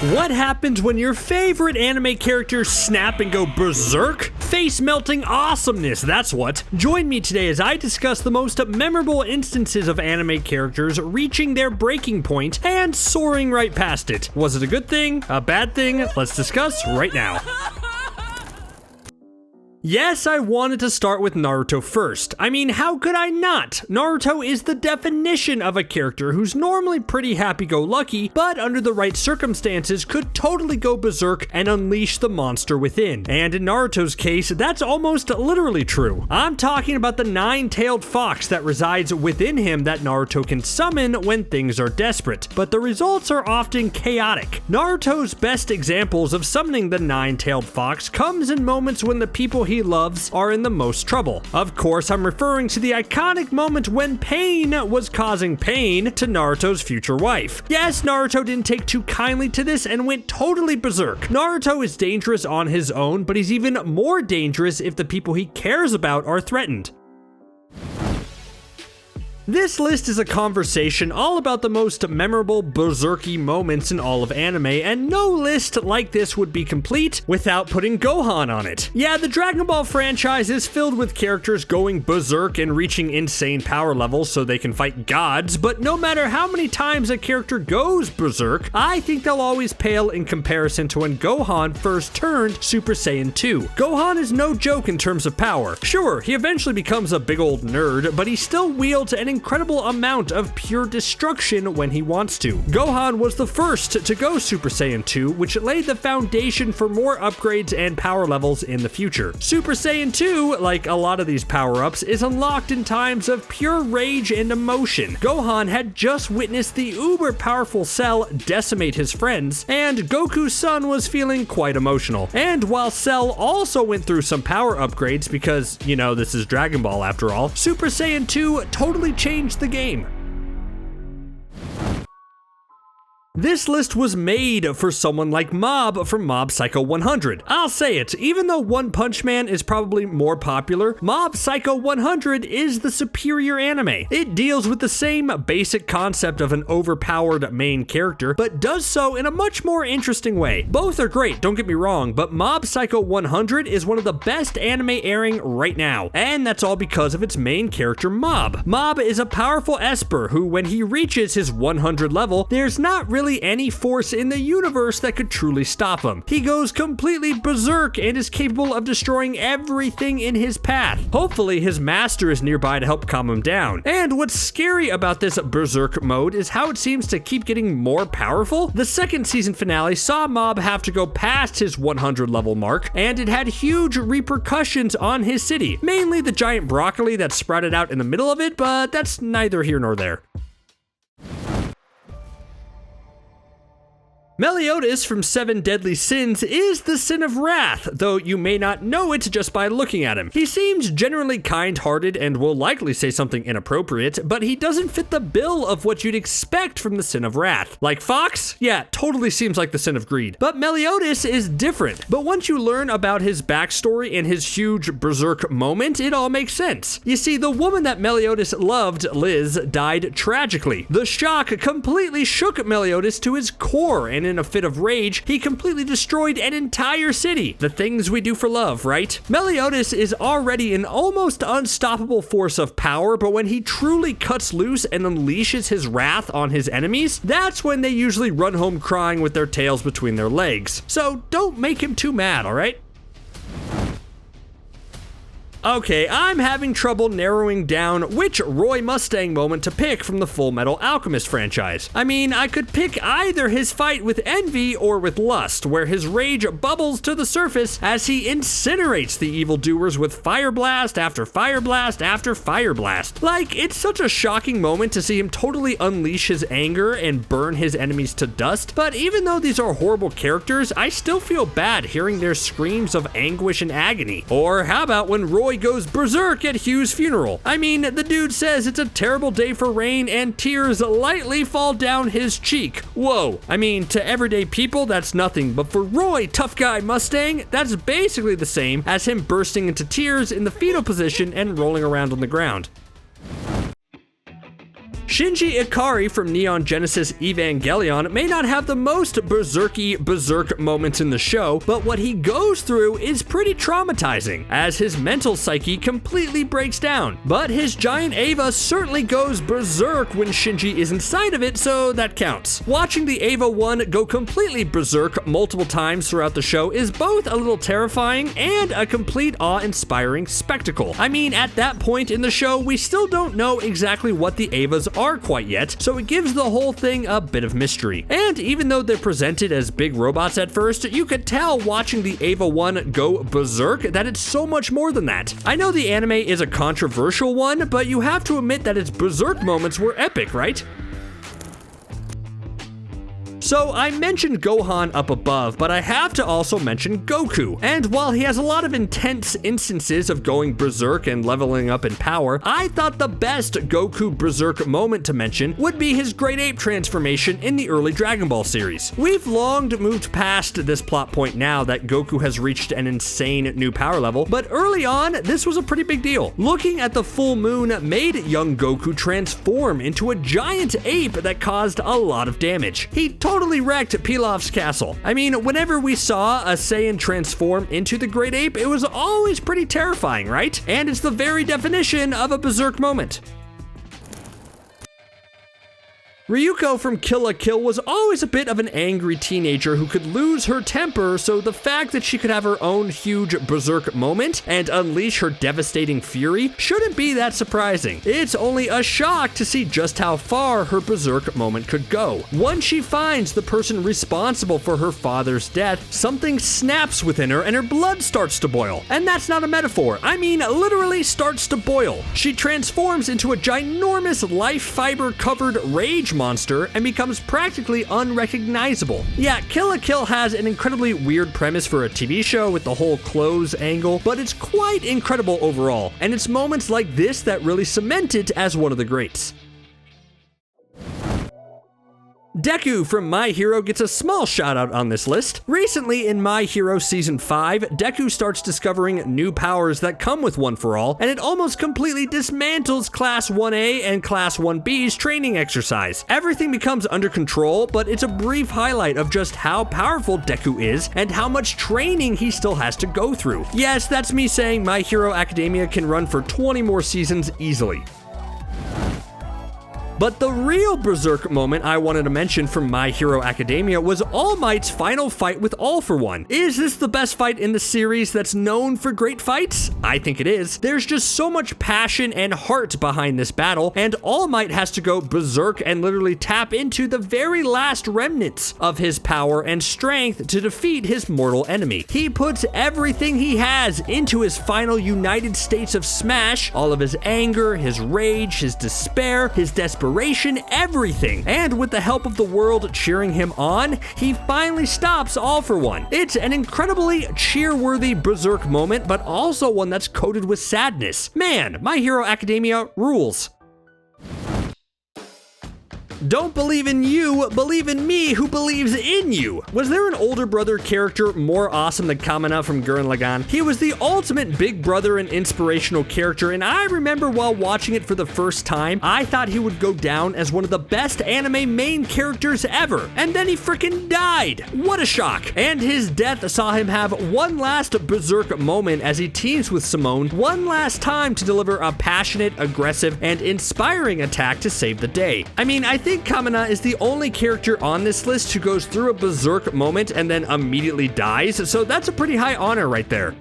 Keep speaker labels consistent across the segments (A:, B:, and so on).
A: What happens when your favorite anime characters snap and go berserk? Face-melting awesomeness, that's what. Join me today as I discuss the most memorable instances of anime characters reaching their breaking point and soaring right past it. Was it a good thing? A bad thing? Let's discuss right now. Yes, I wanted to start with Naruto first. I mean, how could I not? Naruto is the definition of a character who's normally pretty happy-go-lucky, but under the right circumstances could totally go berserk and unleash the monster within. And in Naruto's case, that's almost literally true. I'm talking about the nine-tailed fox that resides within him that Naruto can summon when things are desperate, but the results are often chaotic. Naruto's best examples of summoning the nine-tailed fox comes in moments when the people he loves are in the most trouble. Of course, I'm referring to the iconic moment when pain was causing pain to Naruto's future wife. Yes, Naruto didn't take too kindly to this and went totally berserk. Naruto is dangerous on his own, but he's even more dangerous if the people he cares about are threatened. This list is a conversation all about the most memorable berserky moments in all of anime, and no list like this would be complete without putting Gohan on it. Yeah, the Dragon Ball franchise is filled with characters going berserk and reaching insane power levels so they can fight gods, but no matter how many times a character goes berserk, I think they'll always pale in comparison to when Gohan first turned Super Saiyan 2. Gohan is no joke in terms of power. Sure, he eventually becomes a big old nerd, but he still wields an incredible amount of pure destruction when he wants to. Gohan was the first to go Super Saiyan 2, which laid the foundation for more upgrades and power levels in the future. Super Saiyan 2, like a lot of these power-ups, is unlocked in times of pure rage and emotion. Gohan had just witnessed the uber-powerful Cell decimate his friends, and Goku's son was feeling quite emotional. And while Cell also went through some power upgrades because, you know, this is Dragon Ball after all, Super Saiyan 2 totally changed the game. This list was made for someone like Mob from Mob Psycho 100. I'll say it, even though One Punch Man is probably more popular, Mob Psycho 100 is the superior anime. It deals with the same basic concept of an overpowered main character, but does so in a much more interesting way. Both are great, don't get me wrong, but Mob Psycho 100 is one of the best anime airing right now, and that's all because of its main character, Mob. Mob is a powerful Esper who, when he reaches his 100 level, there's not really any force in the universe that could truly stop him. He goes completely berserk and is capable of destroying everything in his path. Hopefully his master is nearby to help calm him down. And what's scary about this berserk mode is how it seems to keep getting more powerful. The second season finale saw Mob have to go past his 100 level mark, and it had huge repercussions on his city. Mainly the giant broccoli that sprouted out in the middle of it, but that's neither here nor there. Meliodas from Seven Deadly Sins is the Sin of Wrath, though you may not know it just by looking at him. He seems generally kind-hearted and will likely say something inappropriate, but he doesn't fit the bill of what you'd expect from the Sin of Wrath. Like Fox? Yeah, totally seems like the Sin of Greed. But Meliodas is different. But once you learn about his backstory and his huge berserk moment, it all makes sense. You see, the woman that Meliodas loved, Liz, died tragically. The shock completely shook Meliodas to his core, and in a fit of rage, he completely destroyed an entire city. The things we do for love, right? Meliodas is already an almost unstoppable force of power, but when he truly cuts loose and unleashes his wrath on his enemies, that's when they usually run home crying with their tails between their legs. So don't make him too mad, alright? Okay, I'm having trouble narrowing down which Roy Mustang moment to pick from the Full Metal Alchemist franchise. I mean, I could pick either his fight with Envy or with Lust, where his rage bubbles to the surface as he incinerates the evildoers with fire blast after fire blast after fire blast. Like, it's such a shocking moment to see him totally unleash his anger and burn his enemies to dust, but even though these are horrible characters, I still feel bad hearing their screams of anguish and agony. Or how about when Roy goes berserk at Hugh's funeral? I mean, the dude says it's a terrible day for rain and tears lightly fall down his cheek. Whoa. I mean, to everyday people, that's nothing, but for Roy, tough guy Mustang, that's basically the same as him bursting into tears in the fetal position and rolling around on the ground. Shinji Ikari from Neon Genesis Evangelion may not have the most berserk moments in the show, but what he goes through is pretty traumatizing, as his mental psyche completely breaks down. But his giant Eva certainly goes berserk when Shinji is inside of it, so that counts. Watching the Eva 1 go completely berserk multiple times throughout the show is both a little terrifying and a complete awe-inspiring spectacle. I mean, at that point in the show, we still don't know exactly what the Evas are quite yet, so it gives the whole thing a bit of mystery. And even though they're presented as big robots at first, you could tell watching the Eva 1 go berserk that it's so much more than that. I know the anime is a controversial one, but you have to admit that its berserk moments were epic, right? So I mentioned Gohan up above, but I have to also mention Goku. And while he has a lot of intense instances of going berserk and leveling up in power, I thought the best Goku berserk moment to mention would be his Great Ape transformation in the early Dragon Ball series. We've long moved past this plot point now that Goku has reached an insane new power level, but early on, this was a pretty big deal. Looking at the full moon made young Goku transform into a giant ape that caused a lot of damage. He totally wrecked Pilaf's castle. I mean, whenever we saw a Saiyan transform into the Great Ape, it was always pretty terrifying, right? And it's the very definition of a berserk moment. Ryuko from Kill la Kill was always a bit of an angry teenager who could lose her temper, so the fact that she could have her own huge berserk moment and unleash her devastating fury shouldn't be that surprising. It's only a shock to see just how far her berserk moment could go. Once she finds the person responsible for her father's death, something snaps within her and her blood starts to boil. And that's not a metaphor. I mean, literally starts to boil. She transforms into a ginormous life fiber covered rage monster and becomes practically unrecognizable. Yeah, Kill la Kill has an incredibly weird premise for a TV show with the whole clothes angle, but it's quite incredible overall, and it's moments like this that really cement it as one of the greats. Deku from My Hero gets a small shout out on this list. Recently in My Hero Season 5, Deku starts discovering new powers that come with One For All, and it almost completely dismantles Class 1A and Class 1B's training exercise. Everything becomes under control, but it's a brief highlight of just how powerful Deku is and how much training he still has to go through. Yes, that's me saying My Hero Academia can run for 20 more seasons easily. But the real berserk moment I wanted to mention from My Hero Academia was All Might's final fight with All For One. Is this the best fight in the series that's known for great fights? I think it is. There's just so much passion and heart behind this battle, and All Might has to go berserk and literally tap into the very last remnants of his power and strength to defeat his mortal enemy. He puts everything he has into his final United States of Smash, all of his anger, his rage, his despair, his desperation, everything. And with the help of the world cheering him on, he finally stops All For One. It's an incredibly cheer-worthy berserk moment, but also one that's coated with sadness. Man, My Hero Academia rules. Don't believe in you, believe in me who believes in you. Was there an older brother character more awesome than Kamina from Gurren Lagann? He was the ultimate big brother and inspirational character, and I remember while watching it for the first time, I thought he would go down as one of the best anime main characters ever. And then he freaking died. What a shock. And his death saw him have one last berserk moment as he teams with Simone one last time to deliver a passionate, aggressive, and inspiring attack to save the day. I mean, I think Kamina is the only character on this list who goes through a berserk moment and then immediately dies, so that's a pretty high honor right there.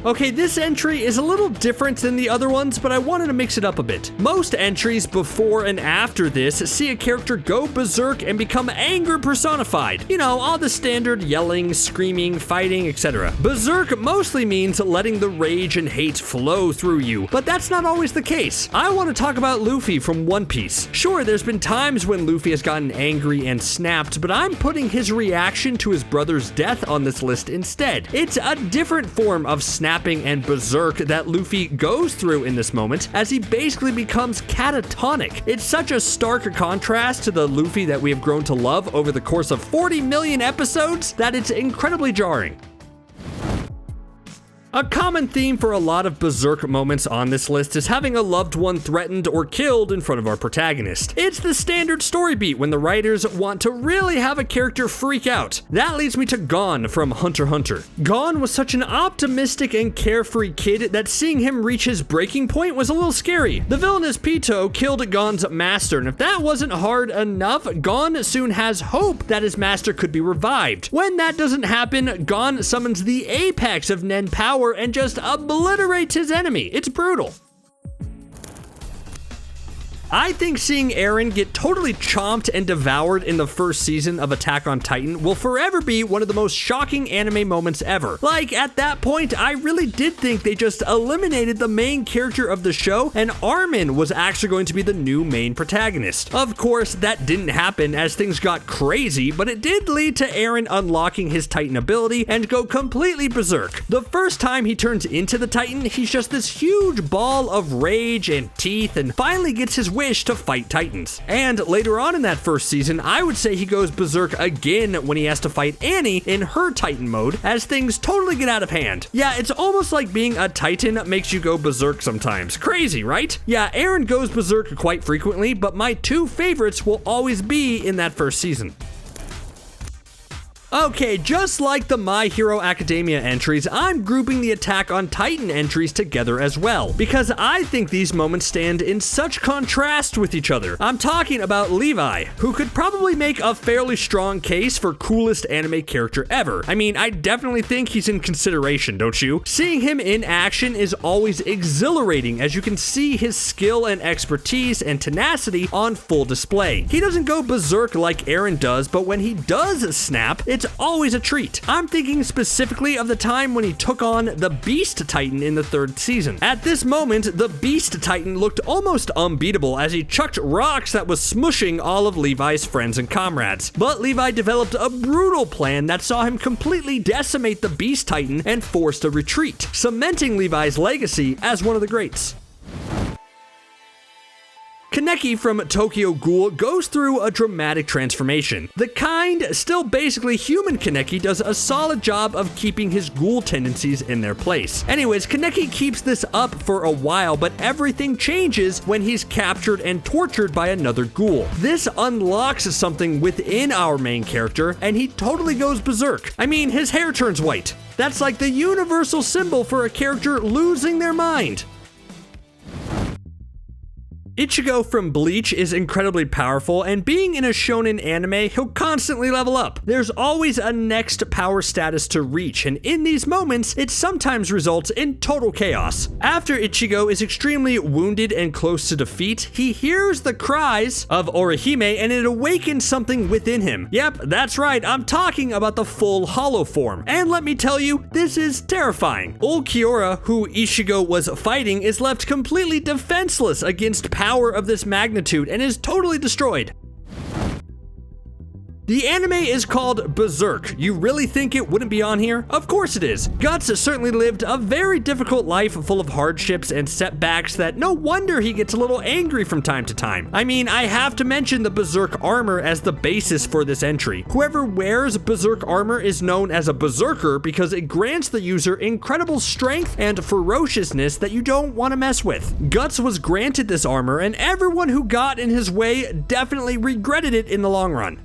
A: Okay, this entry is a little different than the other ones, but I wanted to mix it up a bit. Most entries before and after this see a character go berserk and become anger personified. You know, all the standard yelling, screaming, fighting, etc. Berserk mostly means letting the rage and hate flow through you, but that's not always the case. I want to talk about Luffy from One Piece. Sure, there's been times when Luffy has gotten angry and snapped, but I'm putting his reaction to his brother's death on this list instead. It's a different form of snapping and berserk that Luffy goes through in this moment, as he basically becomes catatonic. It's such a stark contrast to the Luffy that we have grown to love over the course of 40 million episodes that it's incredibly jarring. A common theme for a lot of Berserk moments on this list is having a loved one threatened or killed in front of our protagonist. It's the standard story beat when the writers want to really have a character freak out. That leads me to Gon from Hunter x Hunter. Gon was such an optimistic and carefree kid that seeing him reach his breaking point was a little scary. The villainous Pito killed Gon's master, and if that wasn't hard enough, Gon soon has hope that his master could be revived. When that doesn't happen, Gon summons the apex of Nen power and just obliterates his enemy. It's brutal. I think seeing Eren get totally chomped and devoured in the first season of Attack on Titan will forever be one of the most shocking anime moments ever. Like, at that point, I really did think they just eliminated the main character of the show and Armin was actually going to be the new main protagonist. Of course, that didn't happen as things got crazy, but it did lead to Eren unlocking his Titan ability and go completely berserk. The first time he turns into the Titan, he's just this huge ball of rage and teeth and finally gets his wish to fight Titans. And later on in that first season, I would say he goes berserk again when he has to fight Annie in her Titan mode as things totally get out of hand. Yeah, it's almost like being a Titan makes you go berserk sometimes. Crazy, right? Yeah, Eren goes berserk quite frequently, but my two favorites will always be in that first season. Okay, just like the My Hero Academia entries, I'm grouping the Attack on Titan entries together as well, because I think these moments stand in such contrast with each other. I'm talking about Levi, who could probably make a fairly strong case for coolest anime character ever. I mean, I definitely think he's in consideration, don't you? Seeing him in action is always exhilarating, as you can see his skill and expertise and tenacity on full display. He doesn't go berserk like Eren does, but when he does snap, it's always a treat. I'm thinking specifically of the time when he took on the Beast Titan in the third season. At this moment, the Beast Titan looked almost unbeatable as he chucked rocks that was smushing all of Levi's friends and comrades. But Levi developed a brutal plan that saw him completely decimate the Beast Titan and forced a retreat, cementing Levi's legacy as one of the greats. Kaneki from Tokyo Ghoul goes through a dramatic transformation. The kind, still basically human Kaneki does a solid job of keeping his ghoul tendencies in their place. Anyways, Kaneki keeps this up for a while, but everything changes when he's captured and tortured by another ghoul. This unlocks something within our main character, and he totally goes berserk. I mean, his hair turns white. That's like the universal symbol for a character losing their mind. Ichigo from Bleach is incredibly powerful, and being in a shonen anime, he'll constantly level up. There's always a next power status to reach, and in these moments, it sometimes results in total chaos. After Ichigo is extremely wounded and close to defeat, he hears the cries of Orihime, and it awakens something within him. Yep, that's right, I'm talking about the full hollow form. And let me tell you, this is terrifying. Old Kiora, who Ichigo was fighting, is left completely defenseless against power of this magnitude and is totally destroyed. The anime is called Berserk. You really think it wouldn't be on here? Of course it is. Guts certainly lived a very difficult life full of hardships and setbacks that no wonder he gets a little angry from time to time. I mean, I have to mention the Berserk armor as the basis for this entry. Whoever wears Berserk armor is known as a Berserker because it grants the user incredible strength and ferociousness that you don't want to mess with. Guts was granted this armor, and everyone who got in his way definitely regretted it in the long run.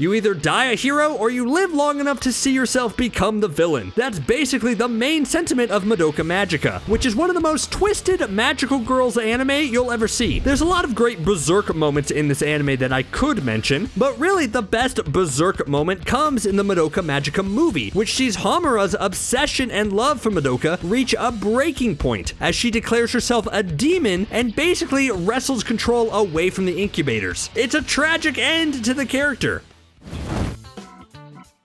A: You either die a hero or you live long enough to see yourself become the villain. That's basically the main sentiment of Madoka Magica, which is one of the most twisted magical girls anime you'll ever see. There's a lot of great Berserk moments in this anime that I could mention, but really the best Berserk moment comes in the Madoka Magica movie, which sees Homura's obsession and love for Madoka reach a breaking point as she declares herself a demon and basically wrestles control away from the incubators. It's a tragic end to the character.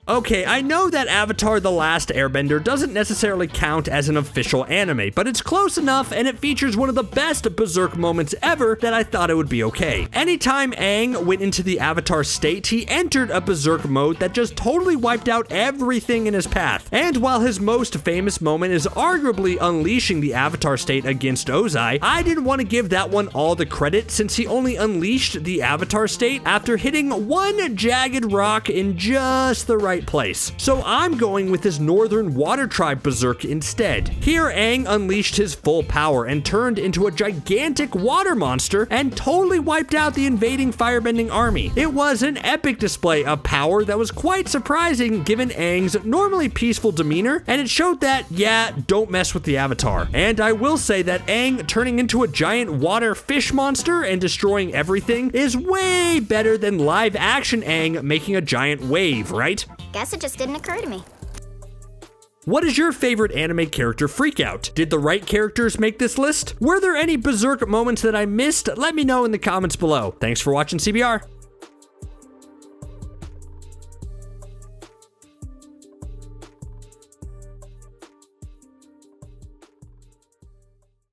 A: Okay, I know that Avatar: The Last Airbender doesn't necessarily count as an official anime, but it's close enough and it features one of the best Berserk moments ever that I thought it would be okay. Anytime Aang went into the Avatar state, he entered a Berserk mode that just totally wiped out everything in his path. And while his most famous moment is arguably unleashing the Avatar state against Ozai, I didn't want to give that one all the credit since he only unleashed the Avatar state after hitting one jagged rock in just the right right place. So I'm going with his Northern Water Tribe Berserk instead. Here, Aang unleashed his full power and turned into a gigantic water monster and totally wiped out the invading firebending army. It was an epic display of power that was quite surprising given Aang's normally peaceful demeanor, and it showed that, yeah, don't mess with the Avatar. And I will say that Aang turning into a giant water fish monster and destroying everything is way better than live action Aang making a giant wave, right?
B: Guess it just didn't occur to me.
A: What is your favorite anime character freakout? Did the right characters make this list? Were there any Berserk moments that I missed? Let me know in the comments below. Thanks for watching CBR.